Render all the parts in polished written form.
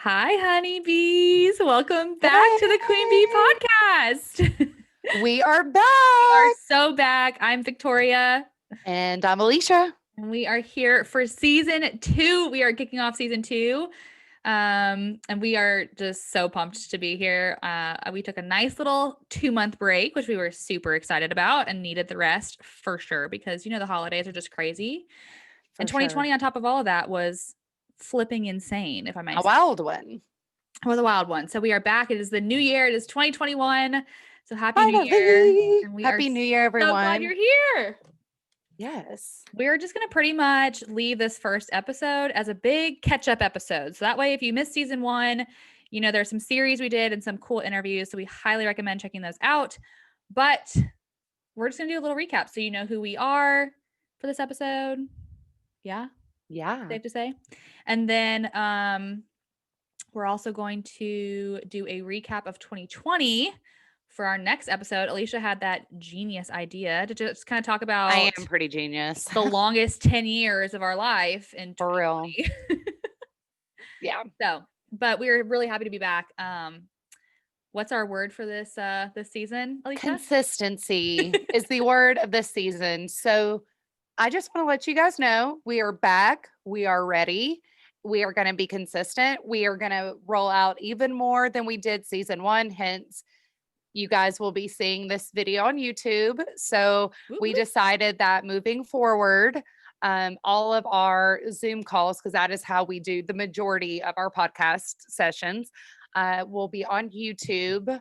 Hi, honeybees. Welcome back to the Queen Bee Hey, podcast. we are We are back. so back. I'm Victoria, And I'm Alicia. and we are here for season 2. We are kicking off season 2. And we are just so pumped to be here. We took a nice little 2-month break, which we were super excited about and needed the rest for sure because the holidays are just crazy. And For sure. 2020 on top of all of that was flipping insane, if I may A say. wild one. It was a wild one. So we are back. It is the new year. It is 2021. So happy new year. Finally. And we are Happy New Year, so glad you're everyone. here. Yes. We're just going to pretty much leave this first episode as a big catch up episode. So that way, if you missed season 1, there's some series we did and some cool interviews. So we highly recommend checking those out. But we're just going to do a little recap so you know who we are for this episode. Yeah, Yeah. safe to say. And then we're also going to do a recap of 2020 for our next episode. Alicia had that genius idea to just kind of talk I about am pretty genius. the longest 10 years of our life in For real. 2020. Yeah. But we're really happy to be back. What's our word for this season, Alicia? Consistency is the word of this season. So I just want to let you guys know we are back. We are ready. We are going to be consistent. We are going to roll out even more than we did season 1. Hence, you guys will be seeing this video on YouTube. So we decided that moving forward, all of our Zoom calls, because that is how we do the majority of our podcast sessions, will be on YouTube.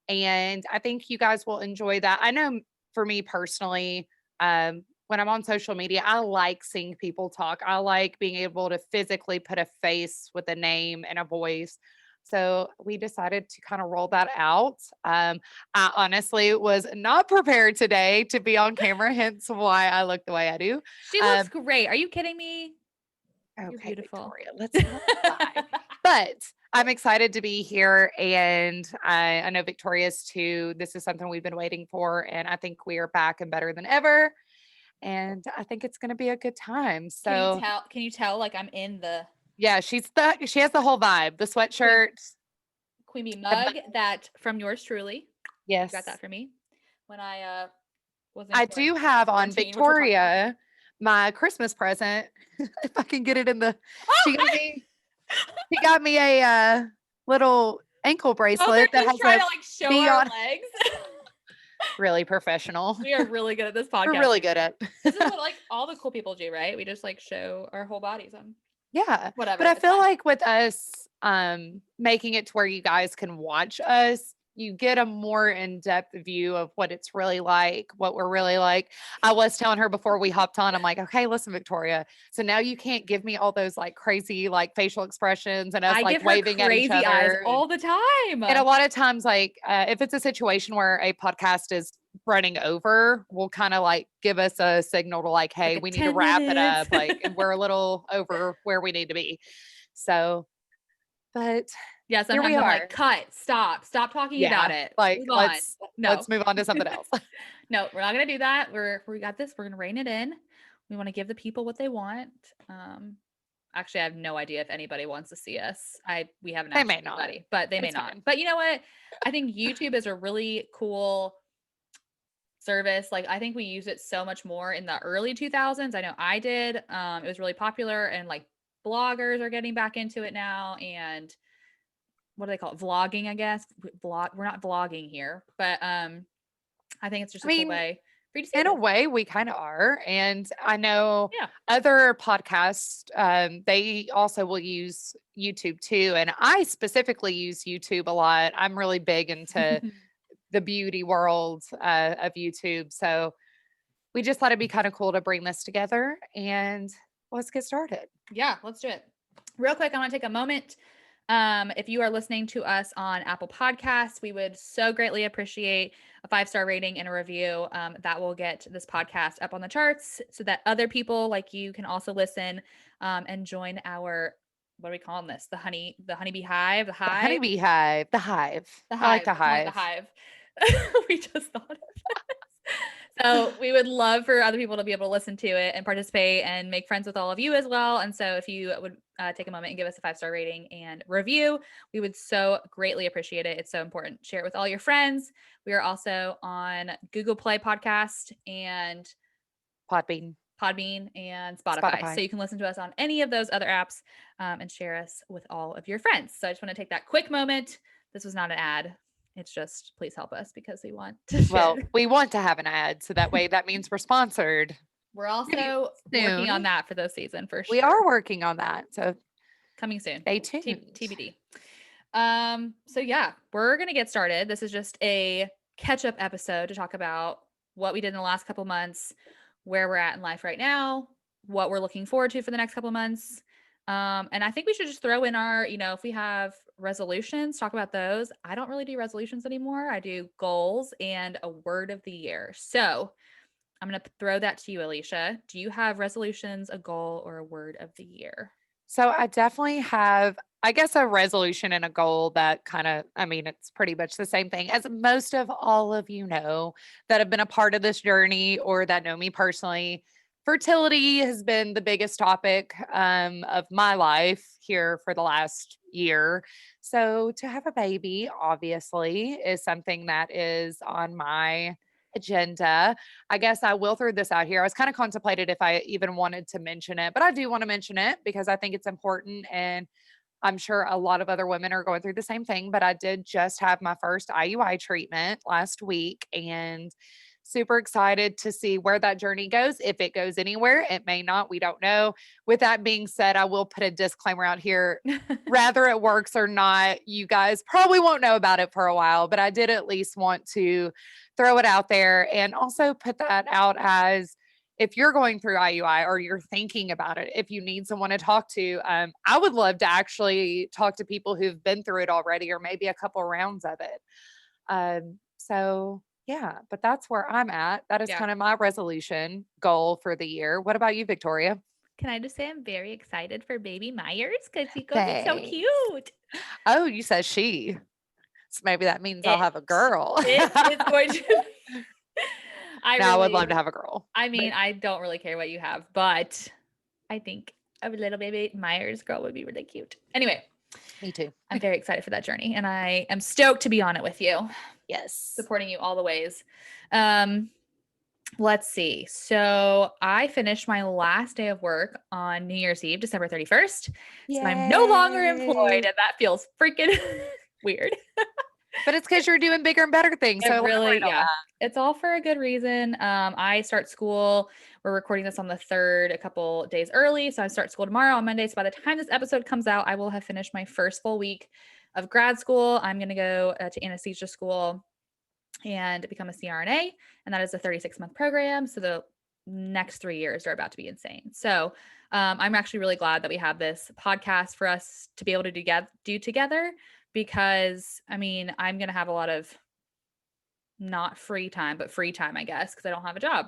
And I think you guys will enjoy that. I know for me personally, when I'm on social media, I like seeing people talk. I like being able to physically put a face with a name and a voice. So we decided to kind of roll that out. I honestly was not prepared today to be on camera, hence why I look the way I do. She looks great. Are you kidding me? You're Okay, beautiful. Victoria, let's not lie. But I'm excited to be here, and I know Victoria's too. This is something we've been waiting for, and I think we are back and better than ever. And I think it's going to be a good time. So Can you tell like I'm in the yeah, she has the whole vibe. The sweatshirt, Queen Bee the mug that from yours truly. yes, You got that for me when I was in I do have on quarantine, which we'll talk about. Victoria my Christmas present. If I can get it in the, she got me she got me a little ankle bracelet that has trying a to like show bee our on. legs. Really professionsional. We are really good at this podcast. We're really good at. This is what like all the cool people do, right? We just like show our whole bodies on Yeah. whatever. But I It's feel fun. like with us making it to where you guys can watch us, you get a more in-depth view of what it's really like, what we're really like. I was telling her before we hopped on, I'm like, okay, listen, Victoria. So now you can't give me all those like crazy like facial expressions and us I like give her waving at each crazy eyes other. all the time. And a lot of times, like if it's a situation where a podcast is running over, will kind of like give us a signal to like, hey, Like a we need to 10 wrap it minutes. up. Like we're a little over where we need to be. So, but Yeah, here sometimes we I'm are. like, cut, stop talking about Yeah, it. like Move on. No. let's move on to something else. No, we're not gonna do that. We got this. We're gonna rein it in. We want to give the people what they want. Actually, I have no idea if anybody wants to see us. We haven't They asked may not. anybody, but they may It's not. fine. But you know what? I think YouTube is a really cool service. Like I think we use it so much more in the early 2000s. I know I did. It was really popular, and like bloggers are getting back into it now. And what do they call it? Vlogging, I guess. We're not vlogging here, but I think it's just I a cool mean, way for you to see in a this. way, we kind of are. And I know Yeah. other podcasts, they also will use YouTube too. And I specifically use YouTube a lot. I'm really big into the beauty world of YouTube. So we just thought it'd be kind of cool to bring this together and let's get started. Yeah, let's do it. Real quick, I want to take a moment. If you are listening to us on Apple Podcasts, we would so greatly appreciate a 5-star rating and a review. That will get this podcast up on the charts so that other people like you can also listen and join our, what are we calling this? The honeybee hive, the The hive, honeybee hive, the hive. the I like hive. the It's more like hive. the hive. We just thought of this. So we would love for other people to be able to listen to it and participate and make friends with all of you as well. And so if you would take a moment and give us a 5-star rating and review, we would so greatly appreciate it. It's so important. Share it with all your friends. We are also on Google Play Podcast and Podbean, Podbean and Spotify. So Spotify. you can listen to us on any of those other apps and share us with all of your friends. So I just want to take that quick moment. This was not an ad. It's just please help us because we want to share. Well, we want to have an ad, so that way that means we're sponsored. We're also working on Soon. that for this season for We sure. are working on that. So Coming soon. stay tuned. TBD. So yeah, we're gonna get started. This is just a catch-up episode to talk about what we did in the last couple months, where we're at in life right now, what we're looking forward to for the next couple months. And I think we should just throw in our, if we have resolutions, talk about those. I don't really do resolutions anymore. I do goals and a word of the year. So I'm going to throw that to you, Alicia. Do you have resolutions, a goal, or a word of the year? So I definitely have, I guess, a resolution and a goal that kind of, I mean, it's pretty much the same thing as most of all of you know that have been a part of this journey or that know me personally. Fertility has been the biggest topic of my life here for the last year. So to have a baby, obviously, is something that is on my agenda. I guess I will throw this out here. I was kind of contemplated if I even wanted to mention it, but I do want to mention it because I think it's important. And I'm sure a lot of other women are going through the same thing, but I did just have my first IUI treatment last week and super excited to see where that journey goes. If it goes anywhere, it may not. We don't know. With that being said, I will put a disclaimer out here. Rather it works or not, you guys probably won't know about it for a while, but I did at least want to throw it out there and also put that out as if you're going through IUI or you're thinking about it, if you need someone to talk to, I would love to actually talk to people who've been through it already or maybe a couple rounds of it. So yeah, but that's where I'm at. That is Yeah. kind of my resolution goal for the year. What about you, Victoria? Can I just say I'm very excited for baby Myers because he's going to be so Thanks. cute. Oh, you said she. So maybe that means I'll It have a girl. it's going to be. I would love to have a girl. I mean, I don't really care what you have, but I think a little baby Myers girl would be really cute. Anyway, Me too. I'm very excited for that journey and I am stoked to be on it with you, Yes. supporting you all the ways. Let's see. So I finished my last day of work on New Year's Eve, December 31st. So I'm no longer employed and that feels freaking weird. But it's because you're doing bigger and better things. So Really, yeah. It's all for a good reason. I start school. We're recording this on the 3rd, a couple days early. So I start school tomorrow on Monday. So by the time this episode comes out, I will have finished my first full week of grad school. I'm going to go to anesthesia school and become a CRNA. And that is a 36-month program. So the next 3 years are about to be insane. So I'm actually really glad that we have this podcast for us to be able to do together because, I mean, I'm going to have a lot of not free time, but free time, I guess, because I don't have a job.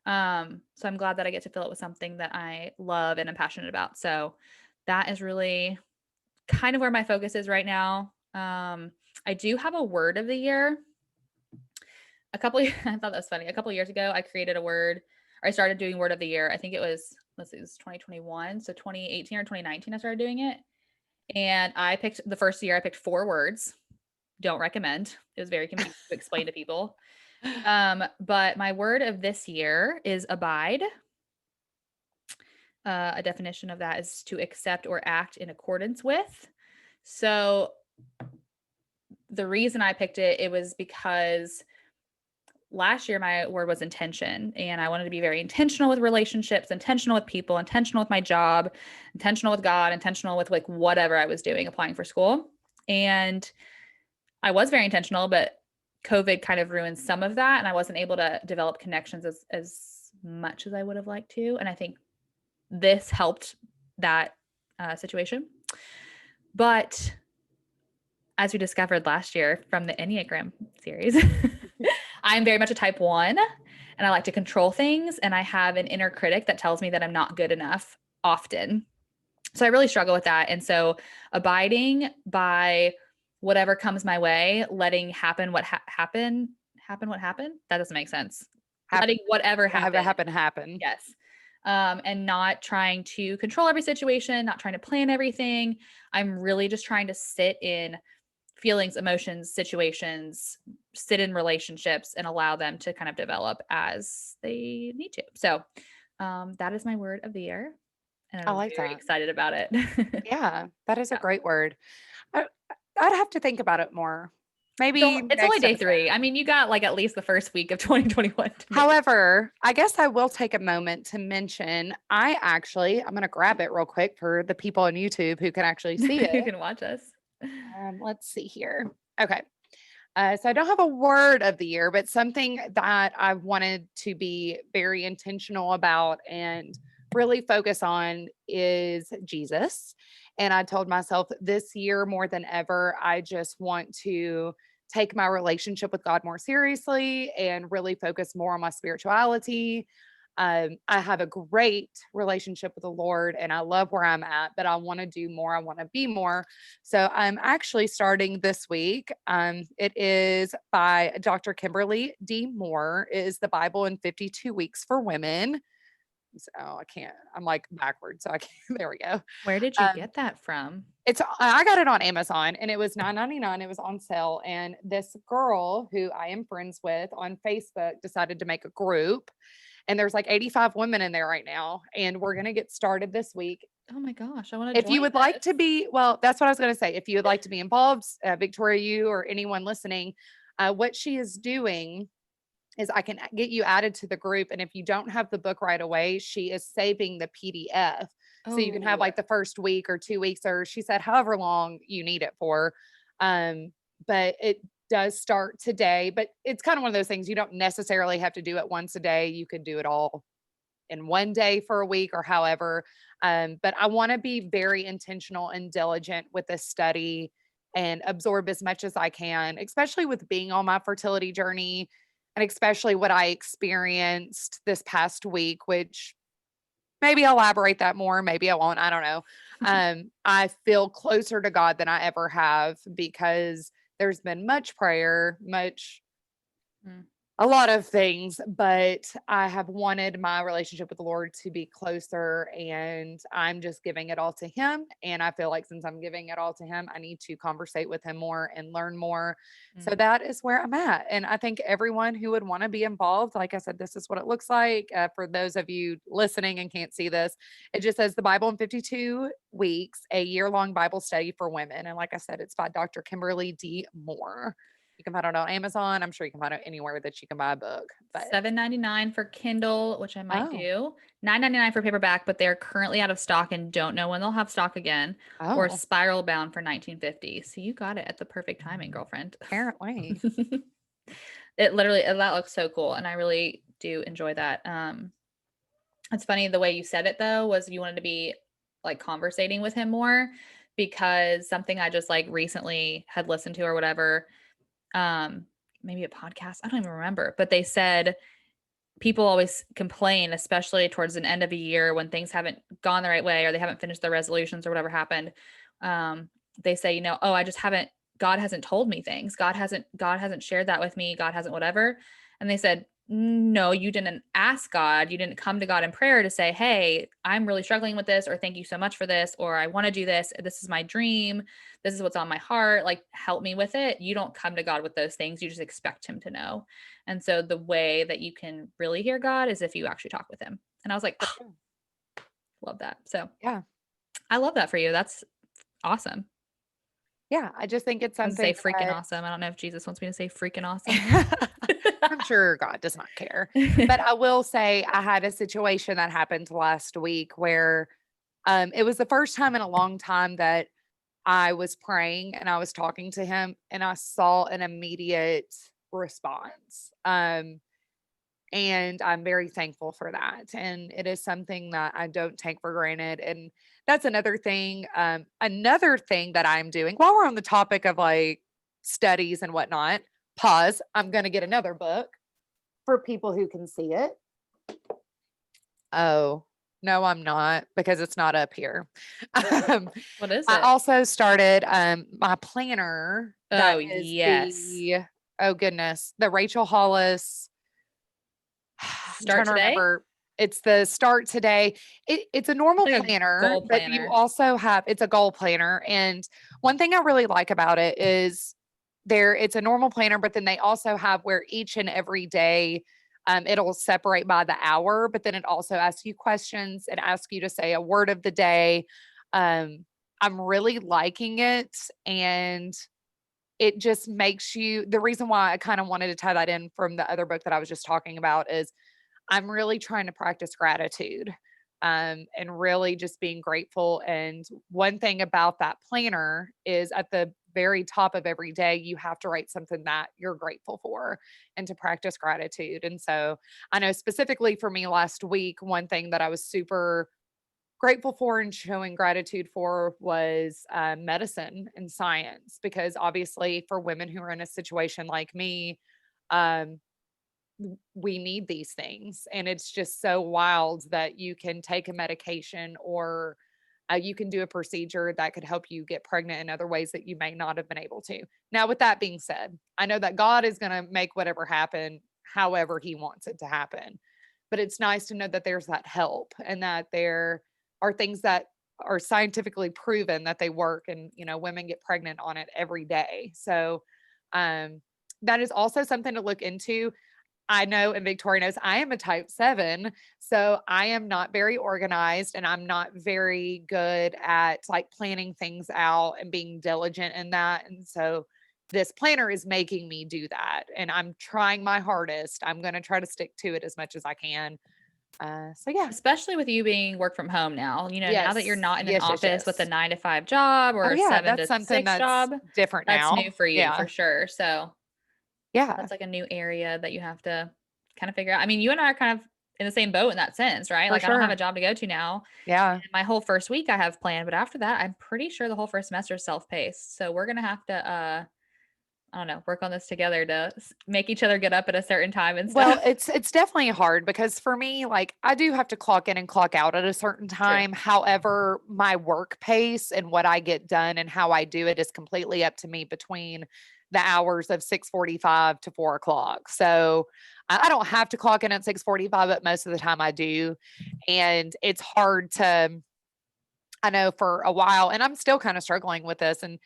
So I'm glad that I get to fill it with something that I love and am passionate about. So that is really kind of where my focus is right now. I do have a word of the year. I thought that was funny. A couple years ago, I created a word, or I started doing word of the year. I think it was 2021. So 2018 or 2019, I started doing it. And the first year I picked 4 words. Don't recommend. It was very confusing to explain to people. But my word of this year is abide. A definition of that is to accept or act in accordance with. So the reason I picked it was because last year my word was intention, and I wanted to be very intentional with relationships, intentional with people, intentional with my job, intentional with God, intentional with like whatever I was doing, applying for school. And I was very intentional, but COVID kind of ruined some of that. And I wasn't able to develop connections as much as I would have liked to. And I think this helped that situation. But as we discovered last year from the Enneagram series, I'm very much a type 1 and I like to control things. And I have an inner critic that tells me that I'm not good enough often. So I really struggle with that. And so abiding by whatever comes my way, letting happen what happened. That doesn't make sense. happen, letting whatever have it happen. happen. Yes. And not trying to control every situation, not trying to plan everything. I'm really just trying to sit in feelings, emotions, situations, sit in relationships and allow them to kind of develop as they need to. So, that is my word of the year, and I I'm like very that. excited about it. Yeah, that is a Yeah. great word. I I'd have to think about it more. Maybe It's only next day episode. 3. I mean, you got, like, at least the first week of 2021 to make it. However, I guess I will take a moment to mention, I'm gonna grab it real quick for the people on YouTube who can actually see it. You can watch us. Let's see here. Okay. So I don't have a word of the year, but something that I wanted to be very intentional about and really focus on is Jesus. And I told myself this year more than ever, I just want to take my relationship with God more seriously and really focus more on my spirituality. I have a great relationship with the Lord and I love where I'm at, but I want to do more. I want to be more. So I'm actually starting this week. It is by Dr. Kimberly D. Moore. It is the Bible in 52 Weeks for Women. So I can't, I'm like backwards. So I can't, there we go. Where did you Um, get that from? I got it on Amazon and it was $9.99. It was on sale. And this girl who I am friends with on Facebook decided to make a group. And there's like 85 women in there right now. And we're gonna get started this week. Oh my gosh, I wanna If you join would like this. to be, well, that's what I was going to say. If you would like to be involved, Victoria, you or anyone listening, what she is doing is I can get you added to the group. And if you don't have the book right away, she is saving the PDF. So you can have Oh, like the first week or 2 weeks, or she said, however long you need it for. Um, but it does start today. But it's kind of one of those things you don't necessarily have to do it once a day. You could do it all in one day for a week or however. But I want to be very intentional and diligent with this study and absorb as much as I can, especially with being on my fertility journey and especially what I experienced this past week, which maybe I'll elaborate that more, maybe I won't, I don't know. I feel closer to God than I ever have because there's been much prayer, much mm, a lot of things, but I have wanted my relationship with the Lord to be closer and I'm just giving it all to him. And I feel like since I'm giving it all to him, I need to conversate with him more and learn more. So mm. that is where I'm at. And I think everyone who would want to be involved, like I said, this is what it looks like. For those of you listening and can't see this, it just says the Bible in 52 weeks, a year-long Bible study for women. And like I said, it's by Dr. Kimberly D. Moore. You can find it on Amazon. I'm sure you can find it anywhere that you can buy a book. But $7.99 for Kindle, which I might oh, do. $9.99 for paperback, but they're currently out of stock and don't know when they'll have stock again. Or oh, Spiral Bound for 1950. So you got it at the perfect timing, girlfriend. apparently. It literally that looks so cool, and I really do enjoy that. It's funny the way you said it though was you wanted to be like conversating with him more because something I just like recently had listened to or whatever, maybe a podcast, I don't even remember, but they said people always complain, especially towards an end of a year when things haven't gone the right way or they haven't finished their resolutions or whatever happened. They say, oh, I just haven't, God hasn't told me things. God hasn't shared that with me. God hasn't whatever. And they said, no, you didn't ask God. You didn't come to God in prayer to say, hey, I'm really struggling with this, or thank you so much for this, or I want to do this. This is my dream. This is what's on my heart. Like, help me with it. You don't come to God with those things. You just expect him to know. And so the way that you can really hear God is if you actually talk with him. And I was like, For sure. love that. So Yeah. I love that for you. That's awesome. Yeah. I just think it's I was gonna something say freaking that awesome. I don't know if Jesus wants me to say freaking awesome. I'm sure God does not care. But I will say I had a situation that happened last week where it was the first time in a long time that I was praying and I was talking to him and I saw an immediate response. And I'm very thankful for that. And it is something that I don't take for granted. And that's another thing. Another thing that I'm doing while we're on the topic of like studies and whatnot, pause. I'm going to get another book for people who can see it. Oh, no, I'm not because it's not up here. What is I it? also started my planner that Oh, is yes. the, oh goodness, the Rachel Hollis. I'm Start trying to today? remember. It's the start today. It's a It's normal like a planner, goal but you planner. also have it's a goal planner. And one thing I really like about it is it's a normal planner, but then they also have where each and every day it'll separate by the hour, but then it also asks you questions and asks you to say a word of the day. Um, I'm really liking it. And it just makes you the reason why I kind of wanted to tie that in from the other book that I was just talking about is I'm really trying to practice gratitude, and really just being grateful. And one thing about that planner is at the very top of every day, you have to write something that you're grateful for and to practice gratitude. And so I know specifically for me last week, one thing that I was super grateful for and showing gratitude for was medicine and science, because obviously for women who are in a situation like me, um, we need these things. And it's just so wild that you can take a medication or you can do a procedure that could help you get pregnant in other ways that you may not have been able to. Now, with that being said, I know that God is going to make whatever happen however he wants it to happen. But it's nice to know that there's that help and that there are things that are scientifically proven that they work, and women get pregnant on it every day. So um that is also something to look into. I know, and Victoria knows I am a type 7, so I am not very organized and I'm not very good at like planning things out and being diligent in that. And so this planner is making me do that, and I'm trying my hardest. I'm going to try to stick to it as much as I can. So yeah. Especially with you being work from home now, now that you're Yes. not in an Yes, yes, office with a yes. 9 to 5 job or Oh a yeah, 7 that's to something 6 that's job, different that's new now. for you for Yeah. sure. So Yeah, that's like a new area that you have to kind of figure out. I mean, you and I are kind of in the same boat in that sense, right? for Like I don't have a sure. job to go to now. Yeah. And my whole first week I have planned, but after that, I'm pretty sure the whole first semester is self-paced. So we're gonna have to I don't know, work on this together to make each other get up at a certain time and Well, stuff. it's definitely hard because for me, like I do have to clock in and clock out at a certain True. time. However, my work pace and what I get done and how I do it is completely up to me between the hours of 6:45 to 4 o'clock. So I don't have to clock in at 6:45, but most of the time I do. And it's hard to I know for a while, and I'm still kind of struggling with this. And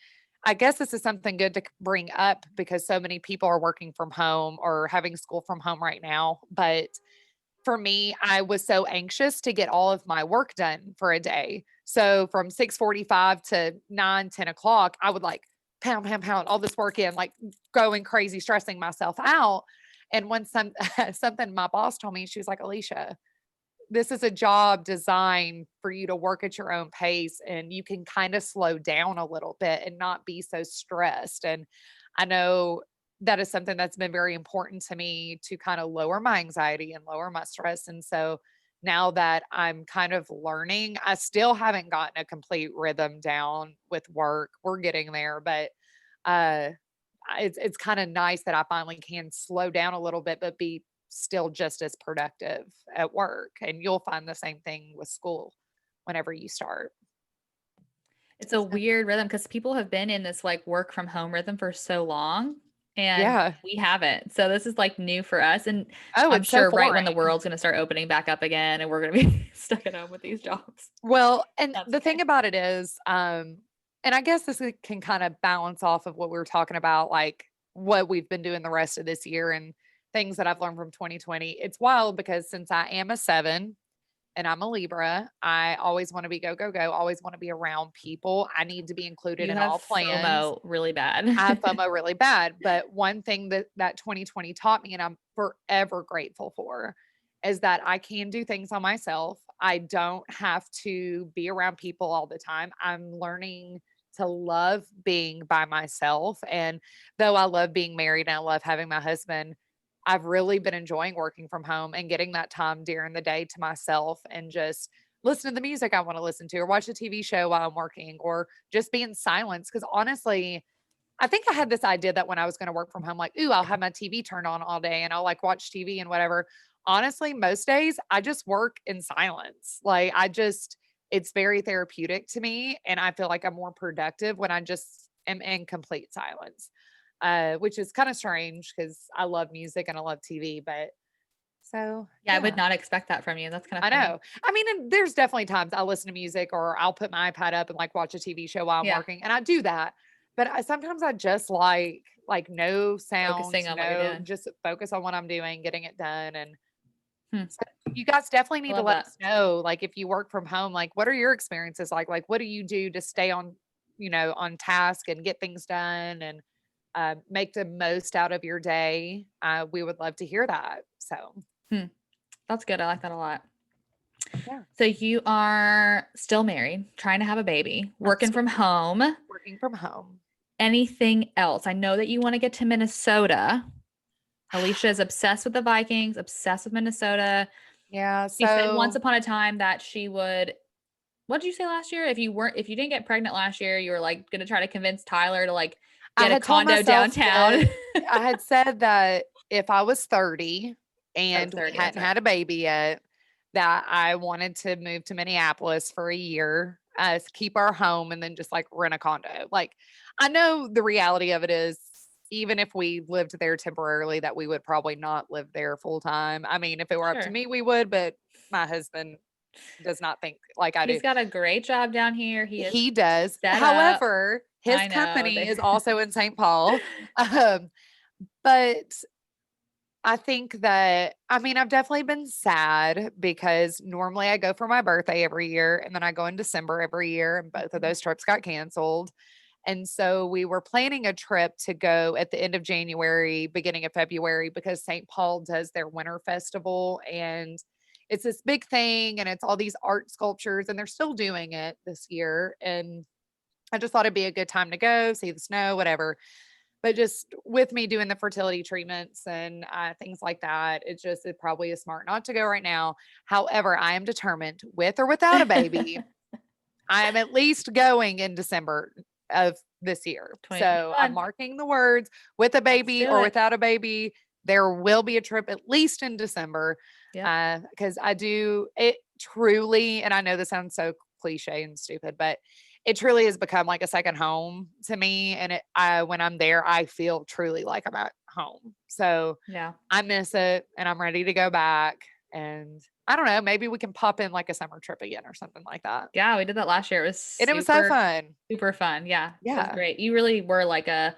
I guess this is something good to bring up because so many people are working from home or having school from home right now. But for me, I was so anxious to get all of my work done for a day. So from 6:45 to 9, 10 o'clock, I would like pound, pound, pound all this work in, like going crazy, stressing myself out. And when something my boss told me, she was like, Alicia, this is a job designed for you to work at your own pace, and you can kind of slow down a little bit and not be so stressed. And I know that is something that's been very important to me to kind of lower my anxiety and lower my stress. And so now that I'm kind of learning, I still haven't gotten a complete rhythm down with work. We're getting there, but uh it's kind of nice that I finally can slow down a little bit, but be still just as productive at work. And you'll find the same thing with school whenever you start. It's a So, weird rhythm because people have been in this like work from home rhythm for so long and yeah. we haven't. So this is like new for us. And Oh, I'm it's so sure right when the foreign. world's going to start opening back up again and we're going to be stuck at home with these jobs. Well, and That's the thing okay. about it is, and I guess can kind of balance off of what we were talking about, like what we've been doing the rest of this year and things that I've learned from 2020. It's wild because since I am a 7, and I'm a Libra. I always want to be go, go, go, always want to be around people. I need to be included You in have all plans. FOMO really I have bad. FOMO really bad. But one thing that 2020 taught me, and I'm forever grateful for, is that I can do things on myself. I don't have to be around people all the time. I'm learning to love being by myself. And though I love being married and I love having my husband, I've really been enjoying working from home and getting that time during the day to myself and just listen to the music I want to listen to or watch a TV show while I'm working or just be in silence. Cause honestly, I think I had this idea that when I was going to work from home, like, ooh, I'll have my TV turned on all day and I'll like watch TV and whatever. Honestly, most days I just work in silence. It's very therapeutic to me. And I feel like I'm more productive when I just am in complete silence, which is kind of strange because I love music and I love TV. But So, Yeah, I would yeah. not expect that from you. That's kind of I funny. know. I mean, and there's definitely times I'll listen to music or I'll put my iPad up and like watch a TV show while I'm Yeah, working, and I do that. But sometimes I just like no sounds, focusing on what you're no, doing. just focus on what I'm doing, getting it done. And Hmm, so you guys definitely I need to love let that. us know, like if you work from home, like what are your experiences like? Like what do you do to stay on, on task and get things done and make the most out of your day? We would love to hear that. So Hmm, that's good. I like that a lot. yeah, So you are still married, trying to have a baby, I'm working still from home. working from home. Anything else? I know that you want to get to Minnesota. Alicia is obsessed with the Vikings, obsessed with Minnesota. Yeah, She said once so upon a time that she would, what did you say last year? If you didn't get pregnant last year, you were like going to try to convince Tyler to like I get a had told condo myself downtown. that I had said that if I was 30 Oh, and we 30, that's hadn't right. had a baby yet, that I wanted to move to Minneapolis for a year, keep our home, and then just like rent a condo. Like, I know the reality of it is, even if we lived there temporarily, that we would probably not live there full time. I mean, if it were up to Sure. me, we would, but my husband does not think like I do. He's got a great job down here. He is He does. set up. However, his I know. company is also in St. Paul. Um, but I think that, I mean, I've definitely been sad because normally I go for my birthday every year and then I go in December every year, and both of those trips got canceled. And so we were planning a trip to go at the end of January, beginning of February, because St. Paul does their winter festival and it's this big thing and it's all these art sculptures and they're still doing it this year. And I just thought it'd be a good time to go, see the snow, whatever. But just with me doing the fertility treatments and things like that, it probably is smart not to go right now. However, I am determined, with or without a baby, I am at least going in December of this year. So I'm 2021. marking the words, with a Let's baby do or it. without a baby. There will be a trip at least in December, Yep. because I do it truly, and I know this sounds so cliche and stupid, but it truly has become like a second home to me. And when I'm there, I feel truly like I'm at home. So Yeah. I miss it and I'm ready to go back. And I don't know, maybe we can pop in like a summer trip again or something like that. Yeah, we did that last year. It was And it was so super, fun. super fun. Yeah, it was Yeah. great. You really were like a,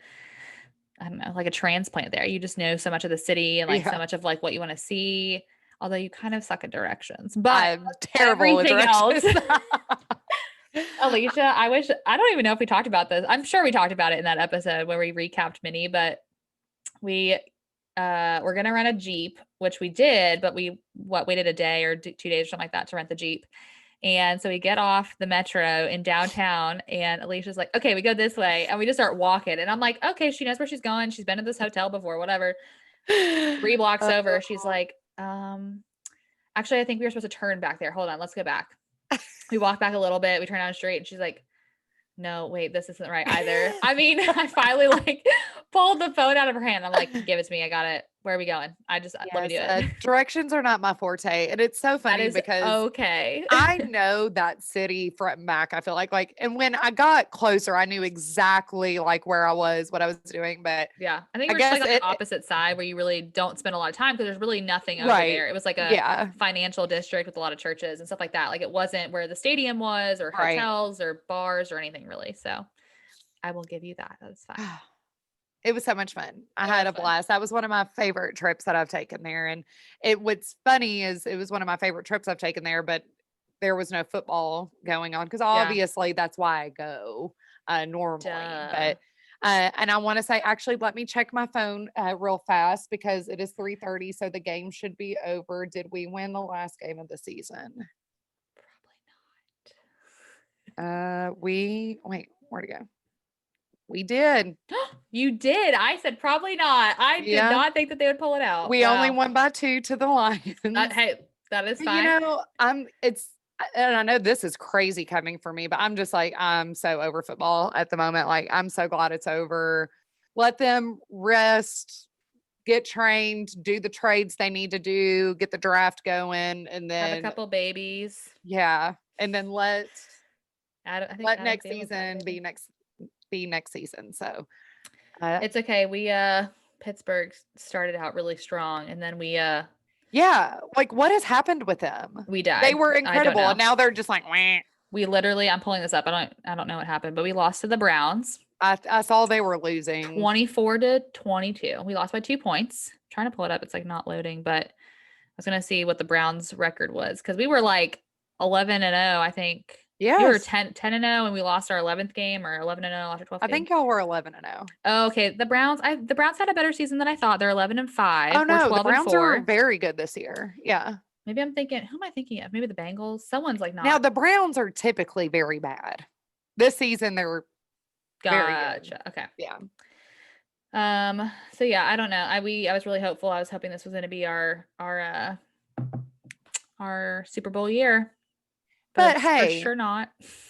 I don't know, like a transplant there. You just know so much of the city and like so Yeah. much of like what you want to see. Although you kind of suck at directions, but I'm terrible with everything else. directions. Alicia, I don't even know if we talked about this. I'm sure we talked about it in that episode where we recapped Minnie, but we we're gonna rent a Jeep, which we did, but we waited a day or 2 days or something like that to rent the Jeep. And so we get off the metro in downtown, and Alicia's like, okay, we go this way. And we just start walking. And I'm like, okay, she knows where she's going. She's been to this hotel before, whatever. 3 blocks over, she's Oh. like, actually, I think we were supposed to turn back there. Hold on, let's go back. We walk back a little bit, we turn down a street, and she's like, no, wait, this isn't right either. I mean, I finally like pulled the phone out of her hand. I'm like, give it to me. I got it. Where are we going? Let me Yes, do it. directions are not my forte, and it's so That funny is because okay. I know that city front and back. I feel like, and when I got closer, I knew exactly like where I was, what I was doing. But Yeah. I think I we're just guess like on the opposite side where you really don't spend a lot of time because there's really nothing over right, there. It was like a yeah, financial district with a lot of churches and stuff like that. Like it wasn't where the stadium was or right. hotels or bars or anything really. So I will give you that. That was fun. It was so much fun. I It had was a fun. blast. That was one of my favorite trips that I've taken there. And what's funny is it was one of my favorite trips I've taken there, but there was no football going on because Yeah. obviously that's why I go normally. Duh. But and I want to say, actually, let me check my phone real fast because it is 3:30, so the game should be over. Did we win the last game of the season? We wait, where'd it go? We did. You did. I said probably not. I did Yeah, not think that they would pull it out. we only Wow. won by 2 to the Lions. Hey, that is You fine. know, and I know this is crazy coming for me, but I'm just like, I'm so over football at the moment. Like, I'm so glad it's over. Let them rest, get trained, do the trades they need to do, get the draft going, and Have a then, couple babies. yeah, and then I think let Adam next Thielen had a season baby. be next season. So, uh, It's okay. We Pittsburgh started out really strong and then we Yeah, like, what has happened with them? We They died. were I don't incredible, and know. now they're just like, "Wah." We literally, I'm pulling this up. I don't know what happened, but we lost to the Browns I saw they were losing. 24-22. We lost by 2 points. Trying to pull it up. It's like not loading, but I was gonna see what the Browns record was because we were like 11-0, I think. We were Yes. 10-0 and we lost our 11th game, or 11-0 after 12th I game. think y'all were 11-0. Oh, okay. The Browns had a better season than I thought. They're 11-5. Oh, We're no, the 12 and Browns are 4. very good this year. Yeah. Maybe I'm thinking, who am I thinking of? Maybe the Bengals. Someone's like Now, not. the Browns are typically very bad. This season, they're very good. Gotcha. Okay. Yeah. So yeah, I don't know. I was really hopeful. I was hoping this was gonna be our Super Bowl year, but But it's for hey, sure not.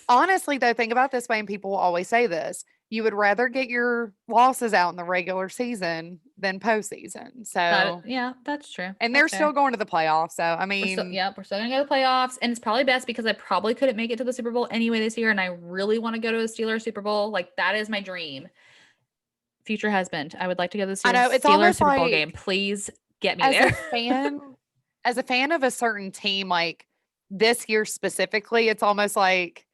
honestly, though, think about this way, and people will always say this. You would rather get your losses out in the regular season than postseason. So, Yeah, that's true. and they're That's still fair. going to the playoffs. So, I We're still, mean, yep, we're still gonna go to the playoffs, and it's probably best because I probably couldn't make it to the Super Bowl anyway this year, and I really want to go to a Steelers Super Bowl. Like that is my dream. Future husband, I would like to go to the I know it's Steelers almost Super Bowl game. like Please get me as a there. fan, as a fan of a certain team, like this year specifically, it's almost like,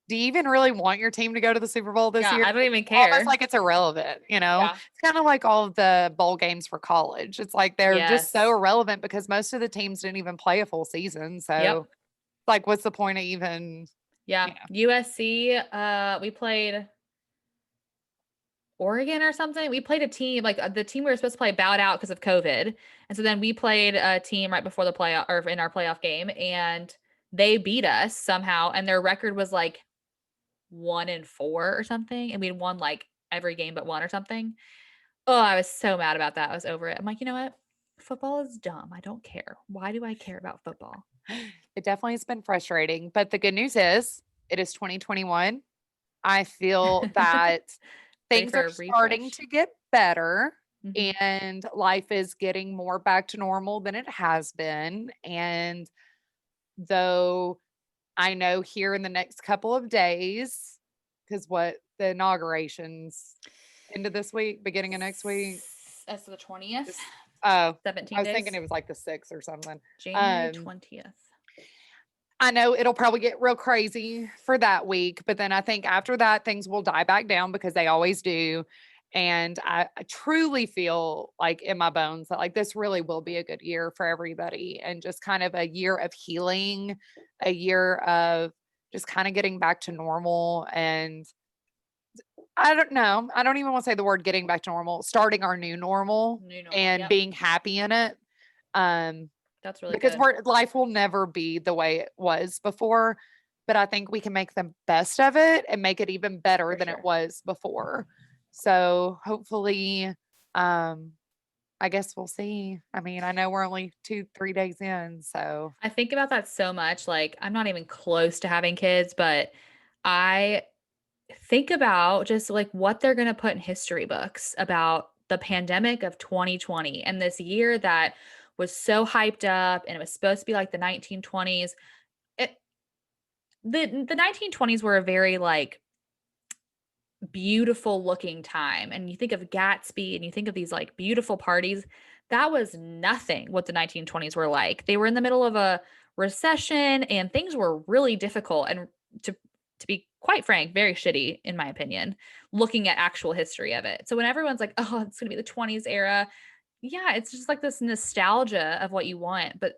do you even really want your team to go to the Super Bowl this Yeah, year? I don't even Almost care. like it's irrelevant, you know? Yeah. It's kind of like all of the bowl games for college. It's like they're just so Yes. irrelevant because most of the teams didn't even play a full season. Yep. So, like, what's the point of even, Yeah. you know? USC, we played Oregon or something. We played a team, like the team we were supposed to play bowed out because of COVID. And so then we played a team right before the playoff or in our playoff game, and they beat us somehow. And their record was like 1-4 or something. And we'd won like every game but one or something. Oh, I was so mad about that. I was over it. I'm like, you know what? Football is dumb. I don't care. Why do I care about football? It definitely has been frustrating. But the good news is it is 2021. I feel that Ready things for are a starting refresh? to get better Hmm. and life is getting more back to normal than it has been. And though I know here in the next couple of days, because what the inaugurations into this week, beginning of next week. As the 20th, This, oh, I 17 was thinking days, it was like the 6th or something. January Um, 20th. I know it'll probably get real crazy for that week, but then I think after that, things will die back down because they always do. And I truly feel like in my bones that like this really will be a good year for everybody and just kind of a year of healing, a year of just kind of getting back to normal. And I don't know. I don't even want to say the word getting back to normal, starting our new normal New normal. and Yep. being happy in it. Um, That's really because good. life will never be the way it was before, but I think we can make the best of it and make it even better For than it sure. was before. So hopefully, um, I guess we'll see. I mean, I know we're only 2, 3 days in, so I think about that so much. Like, I'm not even close to having kids, but I think about just like what they're going to put in history books about the pandemic of 2020 and this year that was so hyped up and it was supposed to be like the 1920s. It, the 1920s were a very like beautiful looking time, and you think of Gatsby and you think of these like beautiful parties. That was nothing what the 1920s were like. They were in the middle of a recession and things were really difficult, and to to be quite frank, very shitty in my opinion, looking at actual history of it. So when everyone's like, "Oh, it's going to be the 20s era." Yeah, it's just like this nostalgia of what you want, but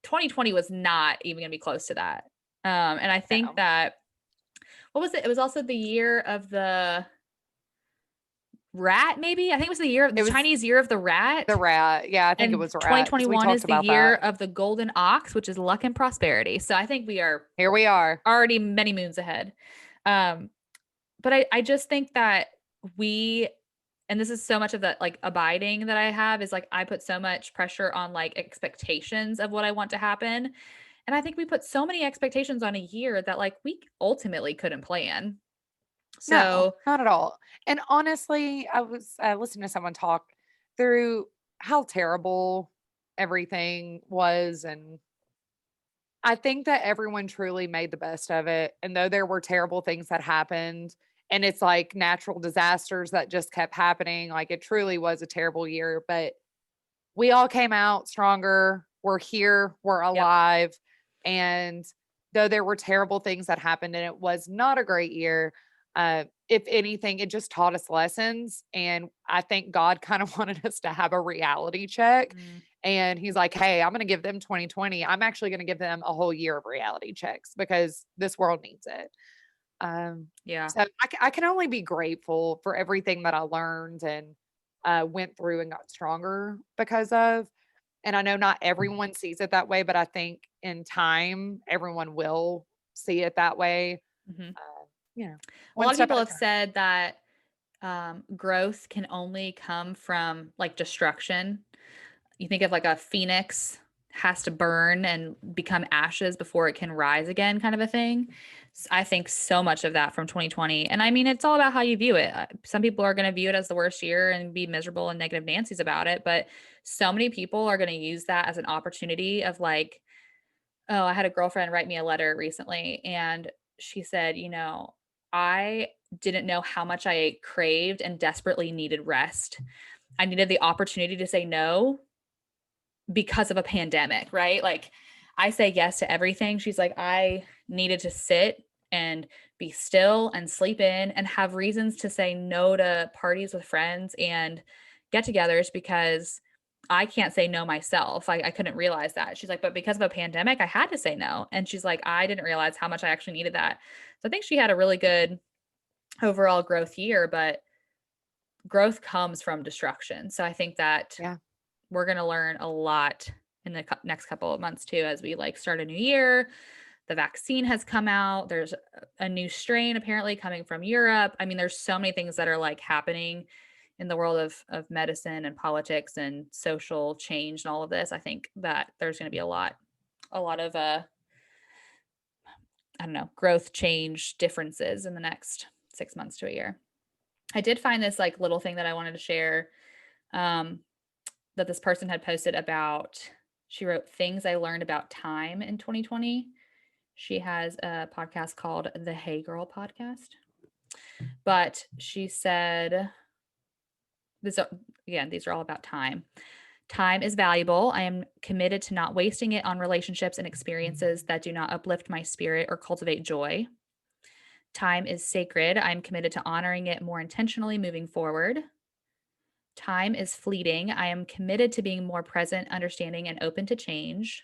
2020 was not even going to be close to that. And I think no. that what was it? It was also the year of the rat, maybe? I think it was the year of the It was Chinese year of the the rat. rat. Yeah, I think it And was a rat because we 2021 is talked the about year that. of the golden ox, which is luck and prosperity. So I think we are Here we are. already many moons ahead. Um, but I just think that we, and this is so much of that like abiding that I have, is like I put so much pressure on like expectations of what I want to happen. And I think we put so many expectations on a year that like we ultimately couldn't plan. No, So not at all. And honestly, I was listening to someone talk through how terrible everything was. And I think that everyone truly made the best of it. And though there were terrible things that happened, and it's like natural disasters that just kept happening, like it truly was a terrible year. But we all came out stronger. We're here, we're Yep. alive. And though there were terrible things that happened and it was not a great year, if anything, it just taught us lessons. And I think God kind of wanted us to have a reality check. Mm, And he's like, hey, I'm going to give them 2020. I'm actually going to give them a whole year of reality checks because this world needs it. Um, yeah. so I can only be grateful for everything that I learned and went through and got stronger because of. And I know not everyone sees it that way, but I think in time, everyone will see it that way. Mhm. You know, A lot one of step people at a have time. said that growth can only come from like destruction. You think of like a phoenix has to burn and become ashes before it can rise again, kind of a thing. I think so much of that from 2020. And I mean, it's all about how you view it. Some people are going to view it as the worst year and be miserable and negative Nancy's about it. But so many people are going to use that as an opportunity of like, oh, I had a girlfriend write me a letter recently and she said, I didn't know how much I craved and desperately needed rest. I needed the opportunity to say no because of a pandemic, right? Like I say yes to everything. She's like, I needed to sit and be still and sleep in and have reasons to say no to parties with friends and get togethers because I can't say no myself. I couldn't realize that. She's like, but because of a pandemic, I had to say no. And she's like, I didn't realize how much I actually needed that. So I think she had a really good overall growth year, but growth comes from destruction. So I think that Yeah. we're going to learn a lot in the next couple of months too as we like start a new year. The vaccine has come out. There's a new strain apparently coming from Europe. I mean, there's so many things that are like happening in the world of medicine and politics and social change and all of this. I think that there's going to be a lot of I don't know, growth, change, differences in the next 6 months to a year. I did find this like little thing that I wanted to share. Um, that this person had posted about. She wrote things I learned about time in 2020. She has a podcast called the Hey Girl podcast. But she said this again, these are all about time. Time is valuable. I am committed to not wasting it on relationships and experiences that do not uplift my spirit or cultivate joy. Time is sacred. I'm committed to honoring it more intentionally moving forward. Time is fleeting. I am committed to being more present, understanding, and open to change.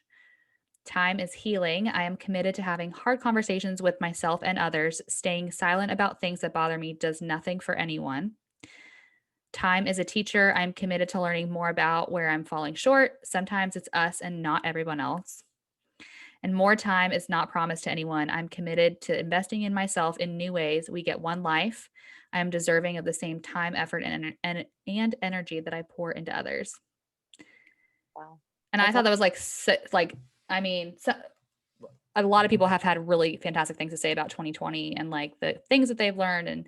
Time is healing. I am committed to having hard conversations with myself and others. Staying silent about things that bother me does nothing for anyone. Time is a teacher. I'm committed to learning more about where I'm falling short. Sometimes it's us and not everyone else. And more time is not promised to anyone. I'm committed to investing in myself in new ways. We get one life. I am deserving of the same time, effort, and energy that I pour into others. Wow. And I That's thought that was awesome. like I mean, a lot of people have had really fantastic things to say about 2020 and like the things that they've learned and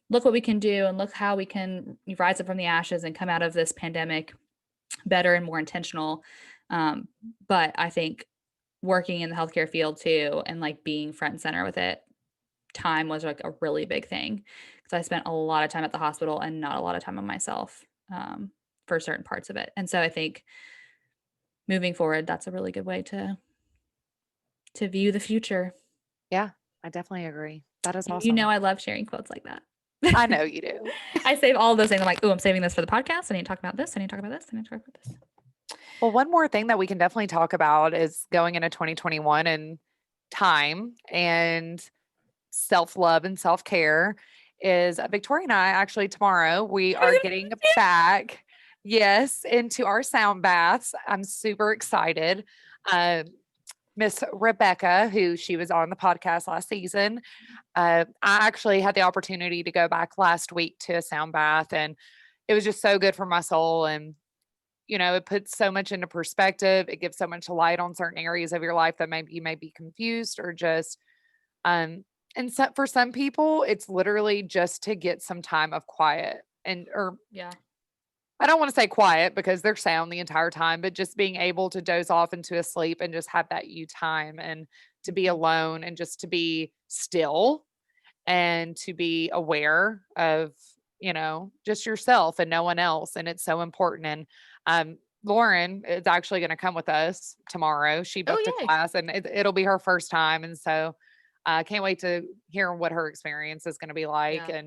look what we can do and look how we can rise up from the ashes and come out of this pandemic better and more intentional. Um, but I think working in the healthcare field too and like being front and center with it, time was like a really big thing because I spent a lot of time at the hospital and not a lot of time on myself for certain parts of it. And so I think moving forward, that's a really good way to view the future. Yeah, I definitely agree. That is And you know awesome. I love sharing quotes like that. I know you do. I save all of those things. I'm like, oh, I'm saving this for the podcast. I need to talk about this. I need to talk about this. I need to talk about this. Well, one more thing that we can definitely talk about is going into 2021 and time and self love and self care is Victoria and I actually tomorrow we I was are gonna getting back, yes, into our sound baths. I'm super excited. Um, Miss Rebecca, who she was on the podcast last season, I actually had the opportunity to go back last week to a sound bath, and it was just so good for my soul. And it puts so much into perspective. It gives so much light on certain areas of your life that maybe you may be confused or just um, and so for some people, it's literally just to get some time of quiet or Yeah. I don't want to say quiet because they're sound the entire time, but just being able to doze off into a sleep and just have that you time and to be Mhm. alone and just to be still and to be aware of, just yourself and no one else. And it's so important. And Lauren is actually going to come with us tomorrow. She Oh, booked a yay. class and it'll be her first time. And so I can't wait to hear what her experience is going to be like. Yeah.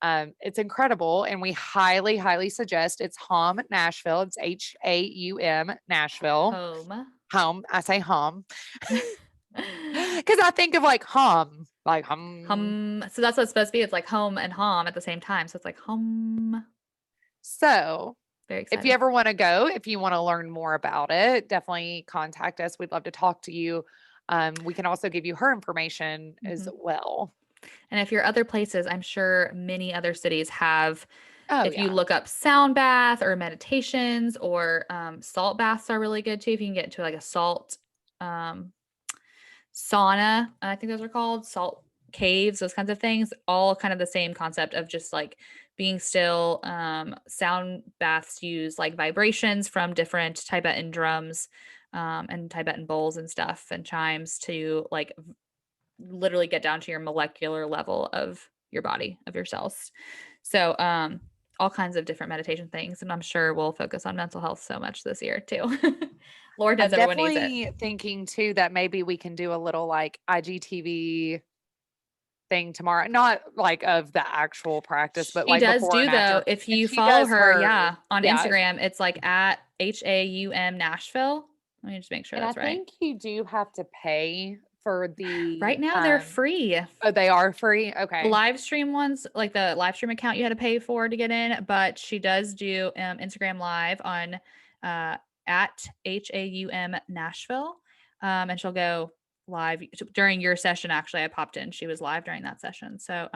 And it's incredible. And we highly, highly suggest it's Hum Nashville. It's HAUM Nashville. Home. Home. I say hum because I think of like like hum. Hum. So that's what it's supposed to be. It's like home and hum at the same time. So it's like hum. So Very if you excited. ever want to go, if you want to learn more about it, definitely contact us. We'd love to talk to you. We can also give you her information as Mhm. well. And if you're other places, I'm sure many other cities have, Oh, if you yeah. look up sound bath or meditations or salt baths are really good too. If you can get into like a salt um, sauna, I think those are called salt caves, those kinds of things, all kind of the same concept of just like being still. Sound baths use like vibrations from different Tibetan drums and Tibetan bowls and stuff and chimes to like literally get down to your molecular level of your body, of your cells. So, all kinds of different meditation things. And I'm sure we'll focus on mental health so much this year too. Lord knows I'm everyone needs it. definitely thinking too that maybe we can do a little like IGTV thing tomorrow. Not like of the actual practice, but She like does before do and though. after. If And you she follow does her, her, yeah, on yeah. Instagram, it's like at HAUM Nashville. Let me just make sure And I that's right. think you do have to pay for Right the now, they're free. oh, they are free? The Okay. live stream ones, like the live stream account you had to pay for to get in, but she does do Instagram live on uh, at HAUM Nashville. And she'll go live during your session. Actually, I popped in. She was live during that session. So,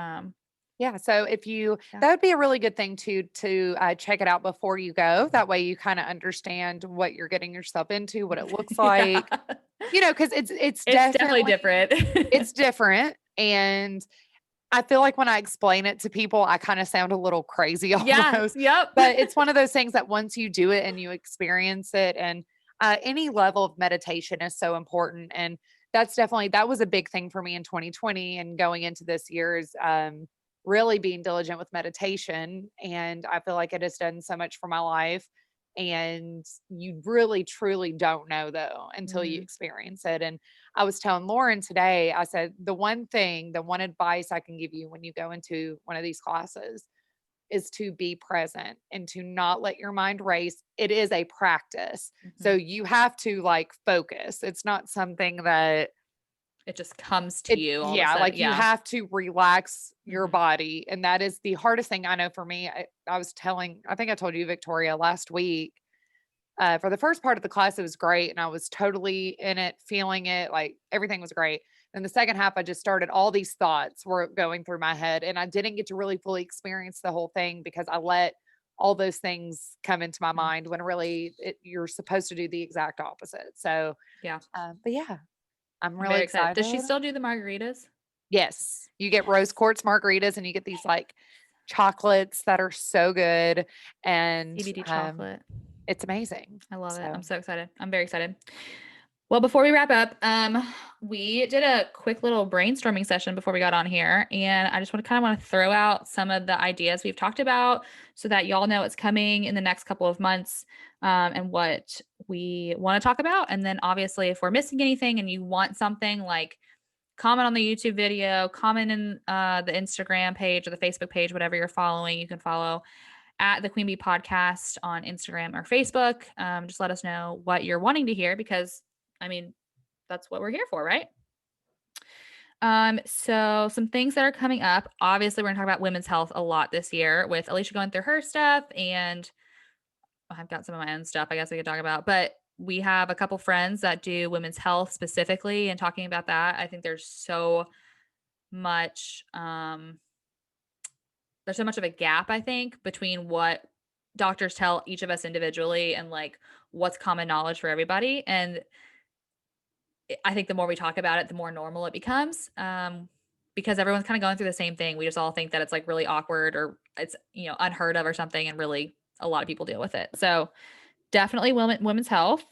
Yeah, so if you yeah. that would be a really good thing to check it out before you go. That way you kinda understand what you're getting yourself into, what it looks Yeah. like, because it's It's definitely definitely different. it's different, and I feel like when I explain it to people, I kinda sound a little crazy Yeah. almost, Yep. but it's one of those things that once you do it and you experience it and, any level of meditation is so important, and that was a big thing for me in 2020 and going into this year is, really being diligent with meditation, and I feel like it has done so much for my life, and you really truly don't know though until you Mhm. experience it, and I was telling Lauren today, I said, the one advice I can give you when you go into one of these classes is to be present and to not let your mind race. It is a practice. So Mhm. you have to like focus. It's not something that It just comes to it, you all of a yeah, sudden. like you Yeah. have to relax your Mhm. body. And that is the hardest thing I know for me. I was telling, I think I told you, Victoria, last week. For the first part of the class, it was great, and I was totally in it, feeling it, like everything was great. Then the second half, I just started all these thoughts were going through my head, and I didn't get to really fully experience the whole thing because I let all those things come into my Mhm. mind when really you're supposed to do the exact opposite. So, Yeah. but yeah, I'm I'm really very excited. Does she excited. still do the margaritas? Yes, you get rose quartz margaritas, and you get these like chocolates that are so good, and CBD chocolate. it's amazing. I love it. I'm So. so excited. I'm very excited. Well, before we wrap up, we did a quick little brainstorming session before we got on here, and I just want to throw out some of the ideas we've talked about so that y'all know what's coming in the next couple of months, and what we want to talk about. And then obviously, if we're missing anything and you want something, like comment on the YouTube video, comment in the Instagram page or the Facebook page, whatever you're following, you can follow at the Queen Bee Podcast on Instagram or Facebook. Just let us know what you're wanting to hear because, I mean, that's what we're here for, right? So some things that are coming up. Obviously, we're gonna talk about women's health a lot this year with Alicia going through her stuff, and I've got some of my own stuff I guess we could talk about. But we have a couple friends that do women's health specifically and talking about that. I think much there's so much of a gap, I think, between what doctors tell each of us individually and like what's common knowledge for everybody. And I think the more we talk about it, the more normal it becomes. Because everyone's kind of going through the same thing. We just all think that it's like really awkward or it's, unheard of or something. And really a lot of people deal with it. So definitely women's health.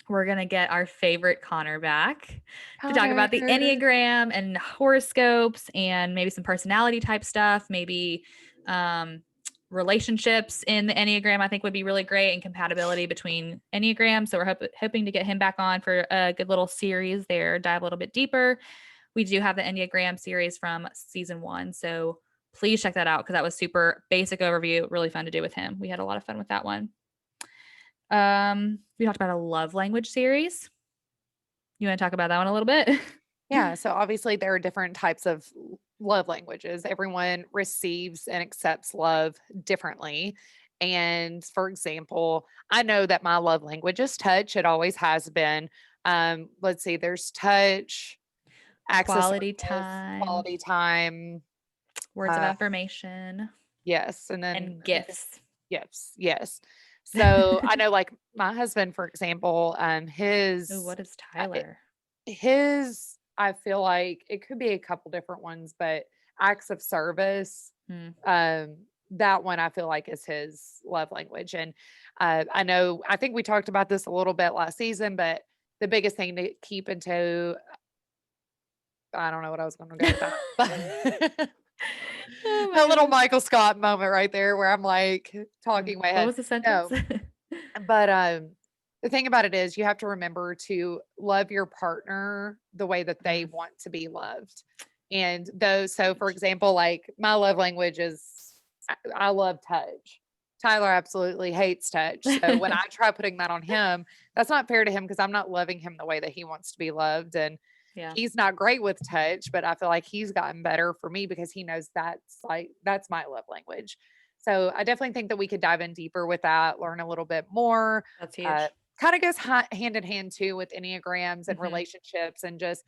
We're going to get our favorite Connor back to talk about the Connor. Enneagram and horoscopes and maybe some personality type stuff, maybe um, relationships in the Enneagram, I think would be really great, and compatibility between Enneagrams. So we're hoping to get him back on for a good little series there, dive a little bit deeper. We do have the Enneagram series from season 1. So please check that out because that was super basic overview, really fun to do with him. We had a lot of fun with that one. We talked about a love language series. You want to talk about that one a little bit? Yeah, so obviously there are different types of love languages. Everyone receives and accepts love differently. And for example, I know that my love language is touch. It always has been. Let's see, there's touch, acts of Quality service, time, quality time. words of Uh, affirmation, yes, and then and I think gifts. gifts. Yes. So I know, like my husband, for example, Ooh, his what is uh, Tyler? his, I feel like it could be a couple different ones, but acts of service, Hmm. um, that one I feel like is his love language. And I know, I think we talked about this a little bit last season, but the biggest thing to keep into, I don't know what I was going to go with that, but Oh a my little gosh. Michael Scott moment right there where I'm like talking my What head. was the sentence? No, but, the thing about it is you have to remember to love your partner the way that they Mm, want to be loved. And those so for huge. example, like my love language is I love touch. Tyler absolutely hates touch. So when I try putting that on him, that's not fair to him because I'm not loving him the way that he wants to be loved. And Yeah. he's not great with touch, but I feel like he's gotten better for me because he knows that's my love language. So I definitely think that we could dive in deeper with that, learn a little bit more. That's Uh, huge. Kind of goes hand in hand too with enneagrams and Hmm. relationships and just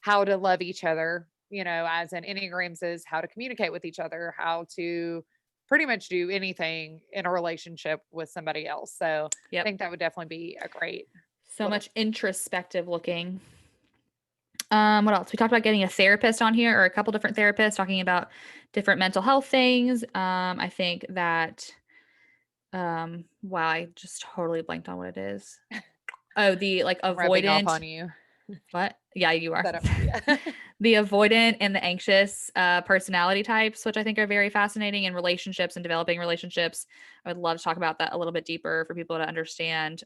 how to love each other. As in enneagrams is how to communicate with each other, how to pretty much do anything in a relationship with somebody else. So I Yep. think that would definitely be a great So little. much introspective looking. What else? We talked about getting a therapist on here, or a couple different therapists talking about different mental health things. I think that wow, I just totally blanked on what it is. Oh, the like I'm rubbing off avoidant. on you. What? Yeah, you Is are. that okay? Yeah. The avoidant and the anxious personality types, which I think are very fascinating in relationships and developing relationships. I would love to talk about that a little bit deeper for people to understand,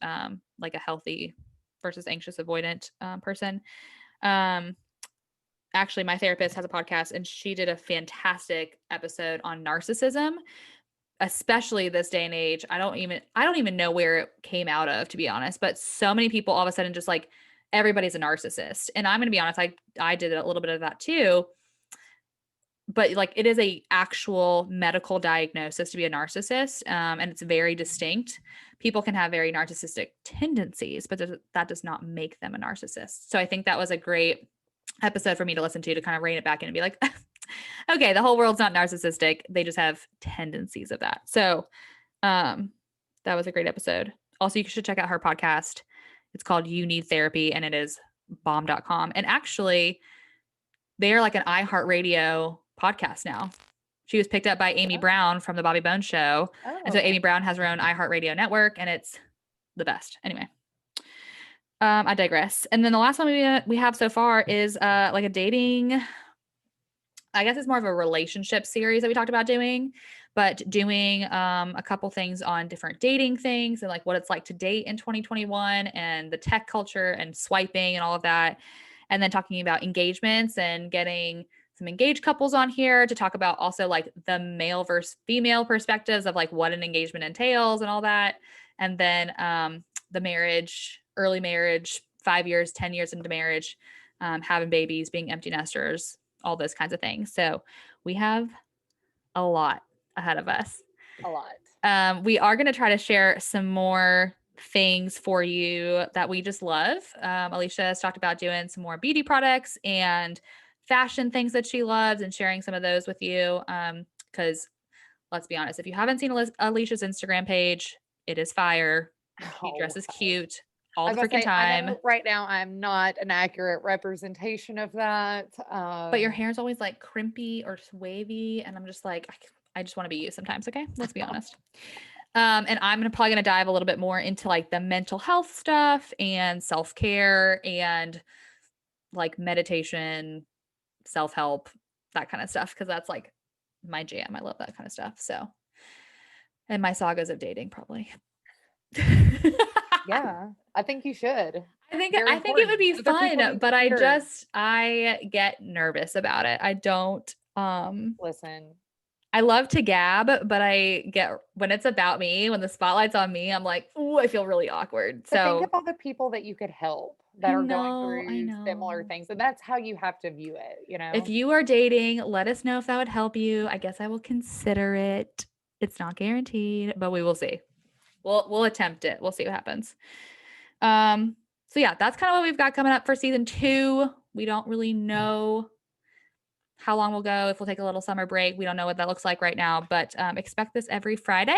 like a healthy versus anxious avoidant person. Um, Actually, my therapist has a podcast, and she did a fantastic episode on narcissism, especially this day and age. I don't even know where it came out of, to be honest, but so many people all of a sudden just like everybody's a narcissist. And I'm going to be honest, I did a little bit of that too, but like it is a actual medical diagnosis to be a narcissist, and it's very distinct. People can have very narcissistic tendencies, but that does not make them a narcissist. So I think that was a great episode for me to listen to kind of rein it back in and be like, okay, the whole world's not narcissistic. They just have tendencies of that. So um, that was a great episode. Also, you should check out her podcast. It's called You Need Therapy, and it is bomb.com. And actually, they are like an iHeartRadio podcast now. She was picked up by Amy Oh. Brown from the Bobby Bones Show. And so Oh. Amy Brown has her own iHeartRadio network, and it's the best. Anyway, I digress. And then the last one we have so far is like a dating. I guess it's more of a relationship series that we talked about doing, but doing a couple things on different dating things and like what it's like to date in 2021 and the tech culture and swiping and all of that. And then talking about engagements and getting some engaged couples on here to talk about also like the male versus female perspectives of like what an engagement entails and all that. And then the marriage, early marriage, 5 years, 10 years into marriage, having babies, being empty nesters, all those kinds of things. So we have a lot ahead of us. A lot. We are going to try to share some more things for you that we just love. Alicia has talked about doing some more beauty products and fashion things that she loves and sharing some of those with you. Because let's be honest, if you haven't seen Alicia's Instagram page, it is fire. She Oh, dresses cute all I the was gonna freaking say, I time. know right now I'm not an accurate representation of that. But your hair is always like crimpy or wavy, and I'm just like, I just want to be you sometimes. Okay, let's be honest. And I'm probably gonna dive a little bit more into like the mental health stuff and self care and like meditation, self help, that kind of stuff, because that's like my jam. I love that kind of stuff. So and my sagas of dating probably. Yeah, I think you should. I Very think it would important. be Other people fun, need to but hear. I get nervous about it. I don't Listen, I love to gab, but I get when it's about me, when the spotlight's on me, I'm like, "Ooh, I feel really awkward." but think of So, all the people that you could help I that are going know, I through similar know. things, and that's how you have to view it, If you are dating, let us know if that would help you. I guess I will consider it. It's not guaranteed, but we will see. We'll attempt it. We'll see what happens. Um, so yeah, that's kind of what we've got coming up for season 2. We don't really know how long we'll go, if we'll take a little summer break. We don't know what that looks like right now, but expect this every Friday.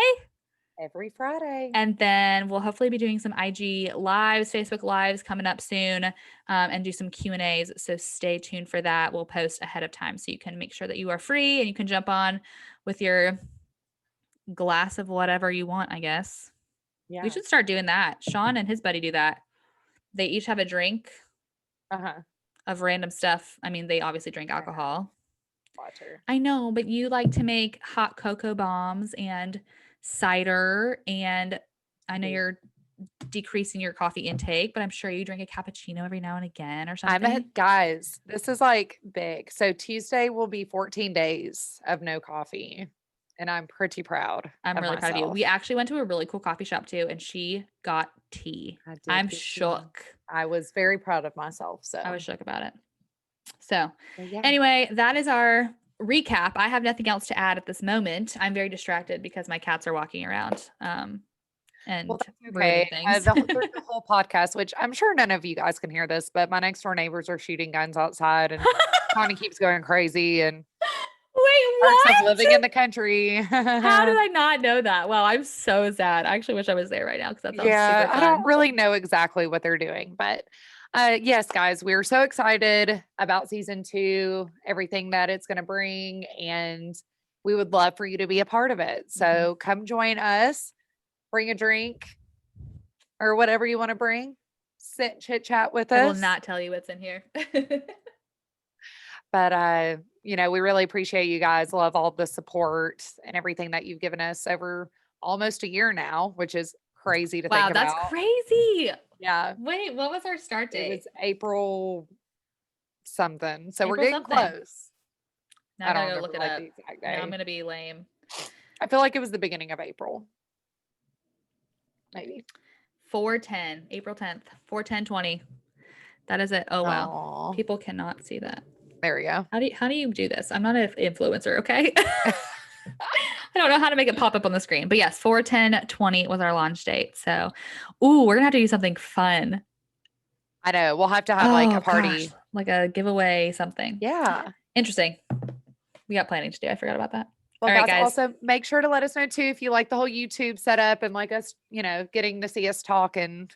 every Friday. And then we'll hopefully be doing some IG lives, Facebook lives coming up soon, and do some Q&As. So stay tuned for that. We'll post ahead of time so you can make sure that you are free and you can jump on with your glass of whatever you want, I guess. We Yeah. should start doing that. Sean and his buddy do that. They each have a drink Uh-huh. of random stuff. I mean, they obviously drink I know. alcohol. Watch her. I know, but you like to make hot cocoa bombs and cider, and I know Do. you're decreasing your coffee intake, but I'm sure you drink a cappuccino every now and again or I'm something. guys, this is like big. So Tuesday will be 14 days of no coffee, and I'm pretty proud I'm of really proud of you. We myself. actually went to a really cool coffee shop too, and she got tea. I did I'm get tea. shook. I was very proud of myself. I was So, shook about it. So, yeah. anyway, that is our recap. I have nothing else to add at this moment. I'm very distracted because my cats are walking around Well, and that's ruining okay. things. Through the whole podcast, which I'm sure none of you guys can hear this, but my next door neighbors are shooting guns outside, and Connie keeps going crazy, and Wait, perks of what? living in the country. How did I not know that? Wow, I'm so sad. I actually wish I was there right now because that sounds super Yeah, I don't fun. really know exactly what they're doing, but yes, guys, we're so excited about season 2, everything that it's going to bring, and we would love for you to be a part of it. Mhm. So come join us, bring a drink or whatever you want to bring, sit chit chat with I will us. not tell you what's in here. But we really appreciate you guys. Love all the support and everything that you've given us over almost a year now, which is crazy to think Wow, that's about. crazy. Yeah. Wait, what was our start It date? was April something. So we're April getting something. close. Now I I don't gotta go remember look it like the up. exact Now I'm day. gonna be lame. I feel like it was the beginning of April, maybe. 410, April 10th, 41020. That is it. Oh wow. Oh, People cannot see that. there we go. How do you do this? I'm not an influencer, okay? I don't know how to make it pop up on the screen. But yes, 41020 was our launch date. So, we're gonna have to do something fun. I know. We'll have to have like a Oh gosh, party. like a giveaway, something. Yeah. Interesting. We got planning to do. I forgot about that. Well, All right, guys, guys. also make sure to let us know too if you like the whole YouTube setup and like us, getting to see us talk and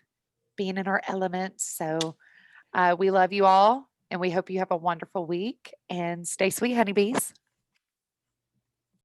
being in our elements. So we love you all and we hope you have a wonderful week and stay sweet, honeybees.